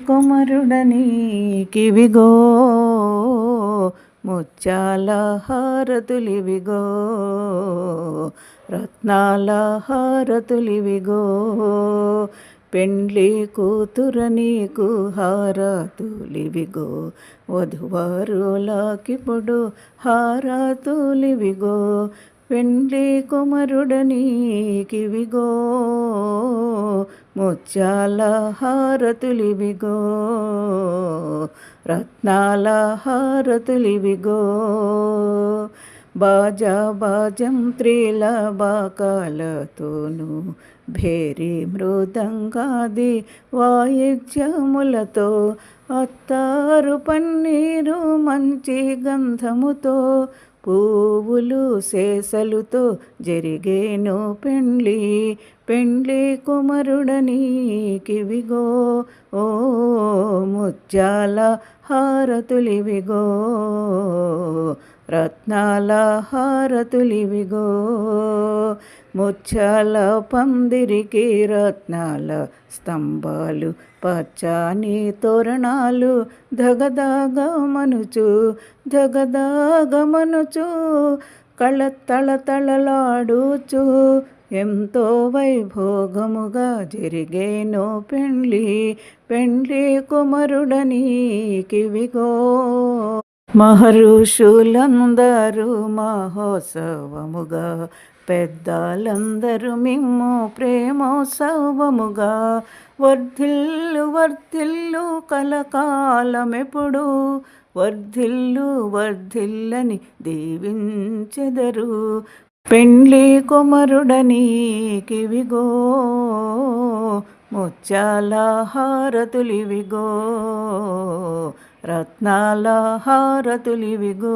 కుమరుడనీకివిగో ముత్యాల హారతులివిగో రత్నాల హారతులివిగో పెండ్లి కూతుర నీకు హారతులివిగో వధువరులకిప్పుడు హారతులివిగో పెండ్లి కుమరుడనీకివిగో ముత్యాల హారతులివిగో రత్నాల హారతులివిగో బాజా బాజం త్రిల బాకాలతోను భేరి మృదంగాది వాయిద్యములతో అత్తారు పన్నీరు మంచి గంధముతో పువ్వులు శేషలుతో జరిగేను పెండ్లి కుమరుడనీకివిగో ఓ ముత్యాల హారతులివిగో రత్నాల హారతులివిగో ముత్యాల పందిరికి రత్నాల స్తంభాలు పచ్చని తోరణాలు ధగధగమనుచు కళ తళతళలాడుచు ఎంతో వైభోగముగా జరిగేను పెండ్లి కుమరుడనీకివిగో మహర్షులందరూ మహోత్సవముగా పెద్దలందరూ మిమ్ము ప్రేమోత్సవముగా వర్ధిల్లు కలకాలమెప్పుడు వర్ధిల్లని దీవించెదరు పెండ్లి కుమరుడనీకివిగో ముత్యాల హారతులివిగో రత్నాల హారతులివిగో